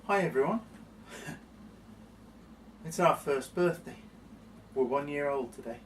Hi everyone. It's our first birthday. We're 1 year old today.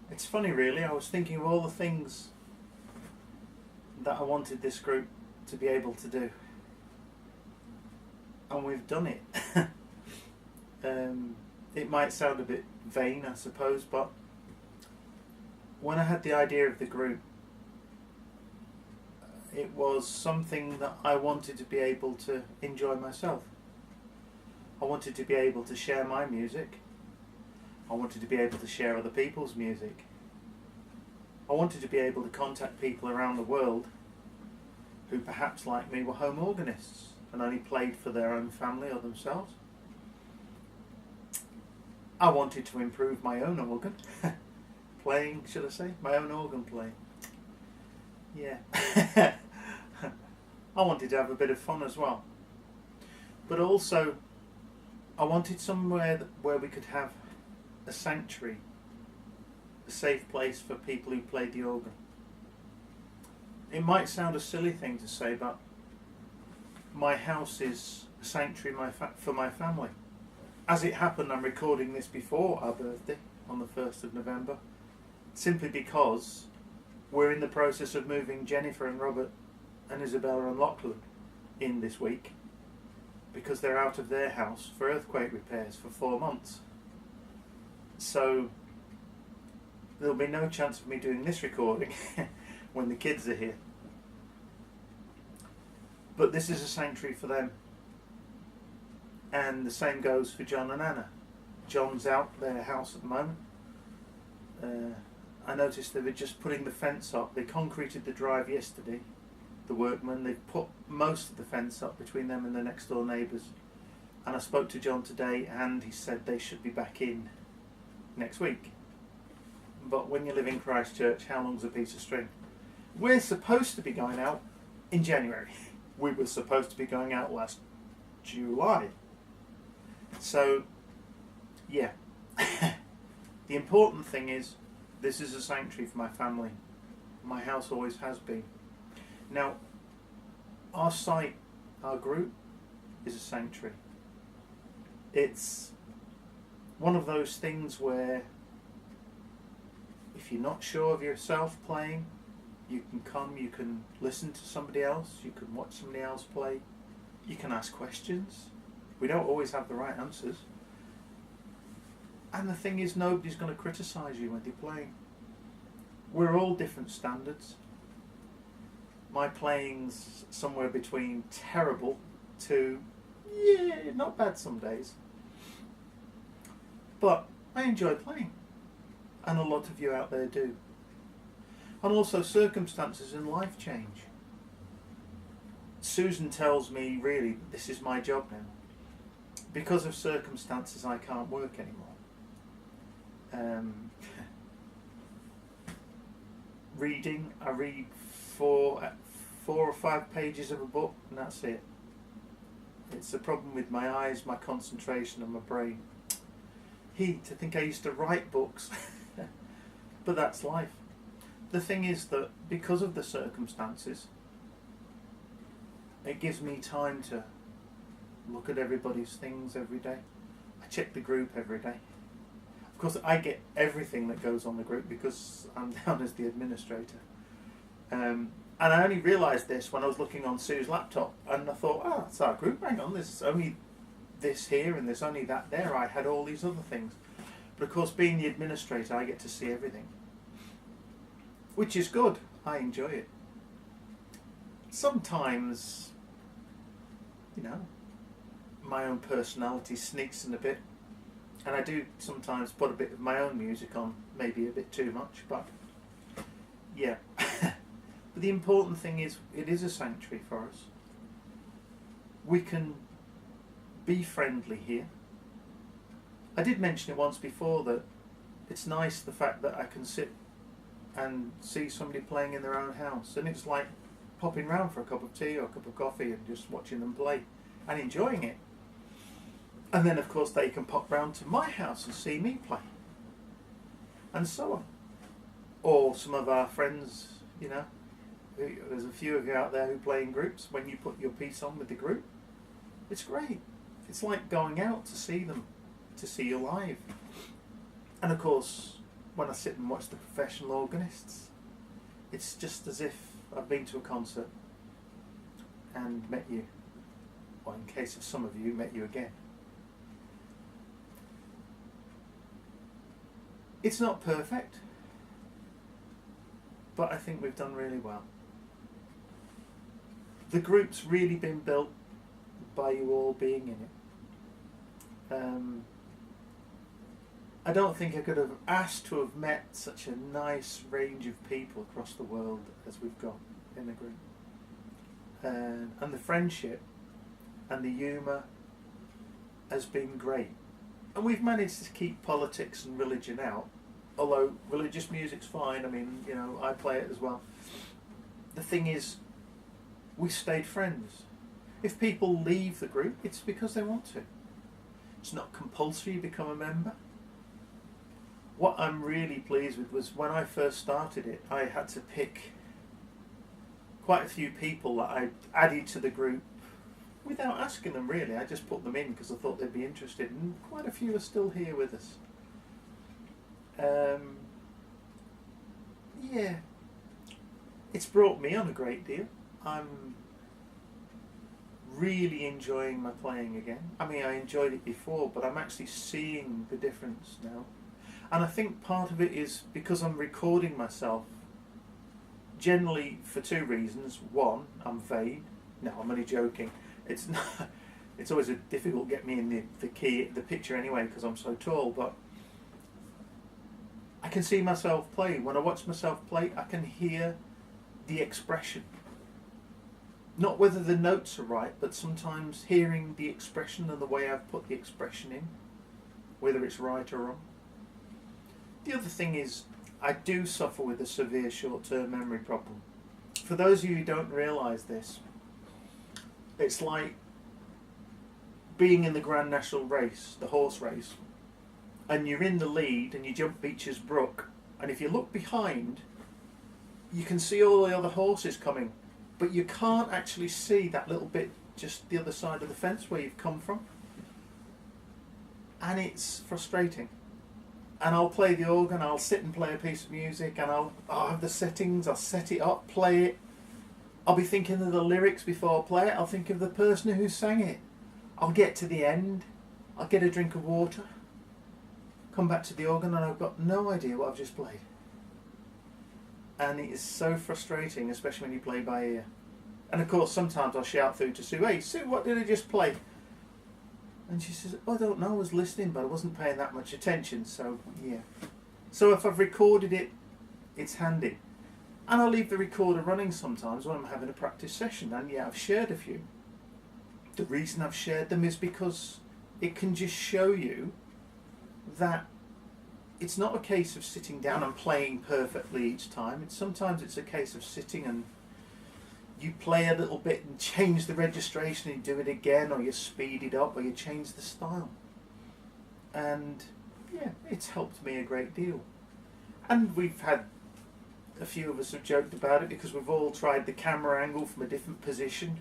It's funny really, I was thinking of all the things that I wanted this group to be able to do. And we've done it. It might sound a bit vain, I suppose, but when I had the idea of the group, it was something that I wanted to be able to enjoy myself. I wanted to be able to share my music. I wanted to be able to share other people's music. I wanted to be able to contact people around the world who perhaps like me were home organists and only played for their own family or themselves. I wanted to improve my own organ playing, should I say? My own organ playing. Yeah. I wanted to have a bit of fun as well. But also, I wanted somewhere where we could have a sanctuary, a safe place for people who played the organ. It might sound a silly thing to say, but my house is a sanctuary for my family. As it happened, I'm recording this before our birthday, on the 1st of November, simply because we're in the process of moving Jennifer and Robert and Isabella and Lachlan in this week because they're out of their house for earthquake repairs for 4 months. So there'll be no chance of me doing this recording when the kids are here. But this is a sanctuary for them. And the same goes for John and Anna. John's out their house at the moment. I noticed they were just putting the fence up. They concreted the drive yesterday, the workmen. They've put most of the fence up between them and their next door neighbours. And I spoke to John today and he said they should be back in next week. But when you live in Christchurch, how long's a piece of string? We're supposed to be going out in January. We were supposed to be going out last July. So, yeah. The important thing is, this is a sanctuary for my family. My house always has been. Now, our site, our group, is a sanctuary. It's one of those things where if you're not sure of yourself playing, you can come, you can listen to somebody else, you can watch somebody else play, you can ask questions. We don't always have the right answers. And the thing is, nobody's going to criticise you when you're playing. We're all different standards. My playing's somewhere between terrible to, yeah, not bad some days. But I enjoy playing. And a lot of you out there do. And also circumstances in life change. Susan tells me, really, this is my job now. Because of circumstances, I can't work anymore. Reading, I read four or five pages of a book and that's it. It's a problem with my eyes, my concentration and my brain. To think I used to write books. But that's life. The thing is that because of the circumstances, it gives me time to look at everybody's things every day. I check the group every day. Of course, I get everything that goes on the group because I'm down as the administrator. And I only realised this when I was looking on Sue's laptop, and I thought, it's our group, hang on, there's only this here and there's only that there. I had all these other things. But of course, being the administrator, I get to see everything. Which is good. I enjoy it. Sometimes, my own personality sneaks in a bit. And I do sometimes put a bit of my own music on, maybe a bit too much, but yeah. But the important thing is, it is a sanctuary for us. We can be friendly here. I did mention it once before that it's nice the fact that I can sit and see somebody playing in their own house, and it's like popping round for a cup of tea or a cup of coffee and just watching them play and enjoying it. And then of course they can pop round to my house and see me play, and so on. Or some of our friends, there's a few of you out there who play in groups. When you put your piece on with the group, It's great. It's like going out to see them, to see you live. And of course, when I sit and watch the professional organists, it's just as if I've been to a concert and met you, or in case of some of you, met you again. It's not perfect, but I think we've done really well. The group's really been built by you all being in it. I don't think I could have asked to have met such a nice range of people across the world as we've got in the group. And the friendship and the humour has been great. And we've managed to keep politics and religion out, although religious music's fine. I mean, you know, I play it as well. The thing is, we stayed friends. If people leave the group, it's because they want to. It's not compulsory you become a member. What I'm really pleased with was when I first started it, I had to pick quite a few people that I added to the group without asking them really. I just put them in because I thought they'd be interested, and quite a few are still here with us. Yeah, it's brought me on a great deal. I'm really enjoying my playing again. I mean, I enjoyed it before, but I'm actually seeing the difference now. And I think part of it is because I'm recording myself, generally for two reasons. One, I'm vain. No, I'm only joking. It's not. It's always difficult to get me in the picture anyway because I'm so tall. But I can see myself play. When I watch myself play, I can hear the expression. Not whether the notes are right, but sometimes hearing the expression and the way I've put the expression in, whether it's right or wrong. The other thing is, I do suffer with a severe short-term memory problem. For those of you who don't realise this, it's like being in the Grand National race, the horse race, and you're in the lead and you jump Beecher's Brook, and if you look behind, you can see all the other horses coming, but you can't actually see that little bit just the other side of the fence where you've come from. And it's frustrating. And I'll play the organ, I'll sit and play a piece of music, and I'll have the settings, I'll set it up, play it. I'll be thinking of the lyrics before I play it, I'll think of the person who sang it. I'll get to the end, I'll get a drink of water, come back to the organ, and I've got no idea what I've just played. And it is so frustrating, especially when you play by ear. And of course, sometimes I'll shout through to Sue, "Hey Sue, what did I just play?" And she says, "Oh, I don't know, I was listening, but I wasn't paying that much attention," so yeah. So if I've recorded it, it's handy. And I'll leave the recorder running sometimes when I'm having a practice session, and yeah, I've shared a few. The reason I've shared them is because it can just show you that it's not a case of sitting down and playing perfectly each time. Sometimes it's a case of sitting and you play a little bit and change the registration and do it again, or you speed it up, or you change the style. And yeah, it's helped me a great deal. And we've had, a few of us have joked about it because we've all tried the camera angle from a different position.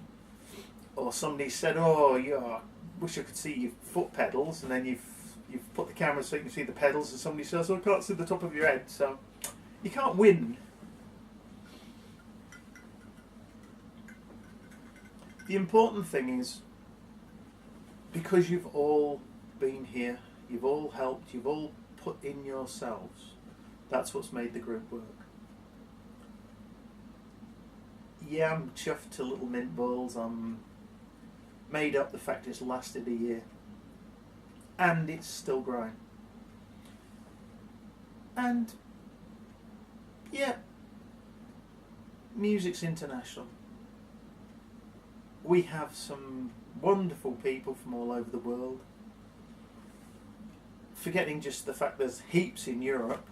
Or somebody said, "Oh, yeah, wish I could see your foot pedals," and then you've put the camera so you can see the pedals, and somebody says, "Oh, I can't see the top of your head." So you can't win. The important thing is, because you've all been here, you've all helped, you've all put in yourselves, that's what's made the group work. Yeah, I'm chuffed to little mint balls. I'm made up the fact it's lasted a year. And it's still growing. And yeah, music's international. We have some wonderful people from all over the world. Forgetting just the fact there's heaps in Europe,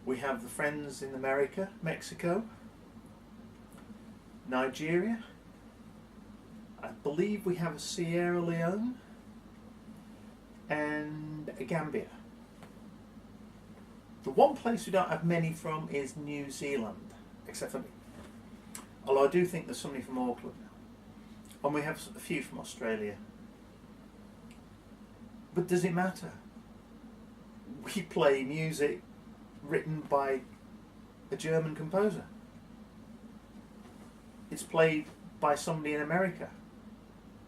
we have the friends in America, Mexico, Nigeria. I believe we have a Sierra Leone and a Gambia. The one place we don't have many from is New Zealand, except for me. Although I do think there's somebody from Auckland now. And we have a few from Australia But does it matter? We play music written by a German composer. It's played by somebody in America,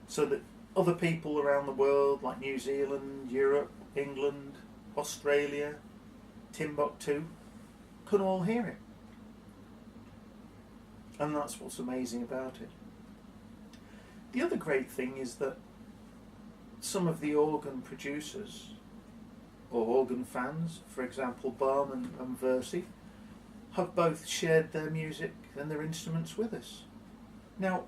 so that other people around the world, like New Zealand, Europe, England, Australia, Timbuktu, can all hear it. And that's what's amazing about it. The other great thing is that some of the organ producers, or organ fans, for example Baum and Versi, have both shared their music and their instruments with us. Now,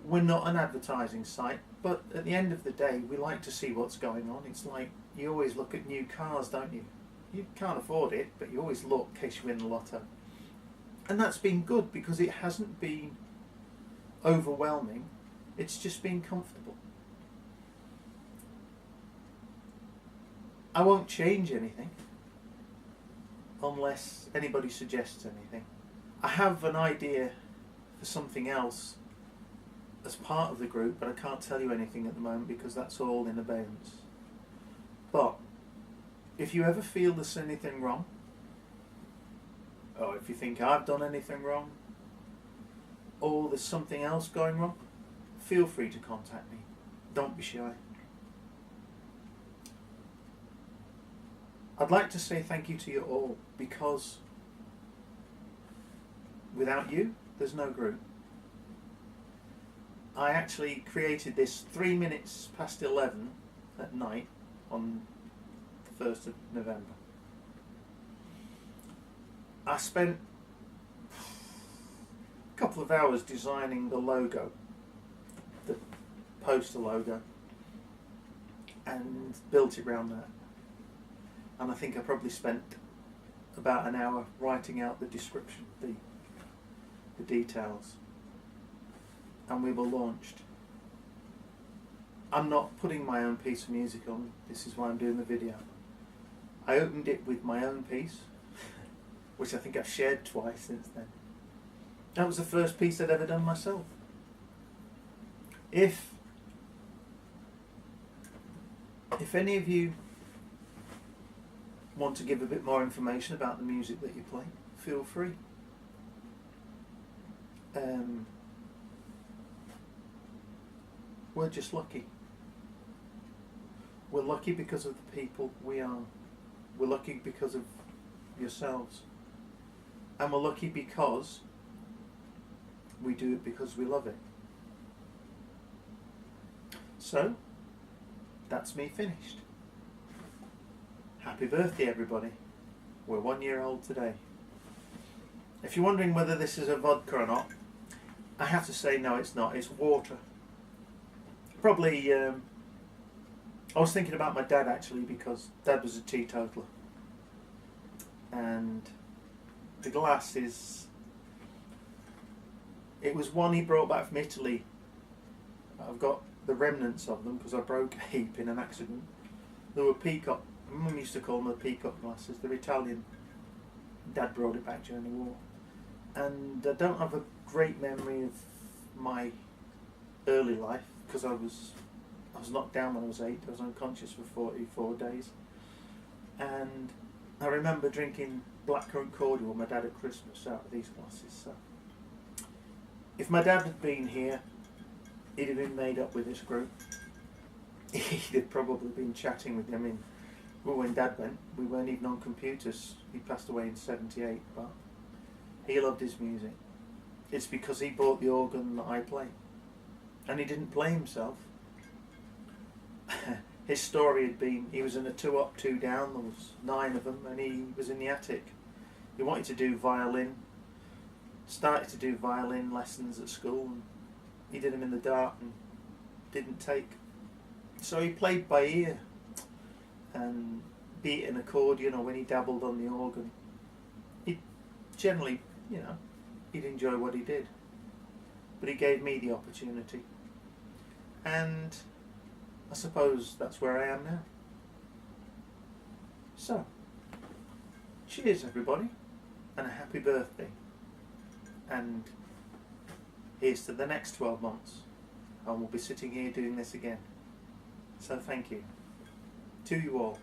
we're not an advertising site, but at the end of the day we like to see what's going on. It's like you always look at new cars, don't you? You can't afford it, but you always look in case you win the lotto. And that's been good because it hasn't been overwhelming, it's just been comfortable. I won't change anything unless anybody suggests anything. I have an idea for something else as part of the group, but I can't tell you anything at the moment because that's all in abeyance. But if you ever feel there's anything wrong, or if you think I've done anything wrong, or there's something else going wrong, feel free to contact me. Don't be shy. I'd like to say thank you to you all, because without you, there's no group. I actually created this 3 minutes past 11 at night on the 1st of November. I spent a couple of hours designing the logo, the poster logo, and built it around that. And I think I probably spent about an hour writing out the description, the details. And we were launched. I'm not putting my own piece of music on, this is why I'm doing the video. I opened it with my own piece, which I think I've shared twice since then. That was the first piece I'd ever done myself. If any of you want to give a bit more information about the music that you play, feel free. We're just lucky. We're lucky because of the people we are. We're lucky because of yourselves. And we're lucky because we do it because we love it. So, that's me finished. Happy birthday, everybody. We're 1 year old today. If you're wondering whether this is a vodka or not, I have to say no, it's not. It's water. Probably, I was thinking about my dad actually, because Dad was a teetotaler. And the glass is, it was one he brought back from Italy. I've got the remnants of them because I broke a heap in an accident. They were peacock, Mum used to call them the peacock glasses. They're Italian. Dad brought it back during the war. And I don't have a great memory of my early life because I was knocked down when I was 8. I was unconscious for 44 days. And I remember drinking blackcurrant cordial with my dad at Christmas out of these glasses. So if my dad had been here, he'd have been made up with this group. He'd have probably been chatting with them. Well, when Dad went, we weren't even on computers. He passed away in 78, but he loved his music. It's because he bought the organ that I play. And he didn't play himself. His story had been, he was in a 2 up, 2 down, there was 9 of them, and he was in the attic. He wanted to do violin, started to do violin lessons at school, and he did them in the dark and didn't take. So he played by ear and beat an accordion, or when he dabbled on the organ. He generally, he'd enjoy what he did. But he gave me the opportunity. And I suppose that's where I am now. So, cheers everybody, and a happy birthday. And here's to the next 12 months. And we'll be sitting here doing this again. So thank you. to you all.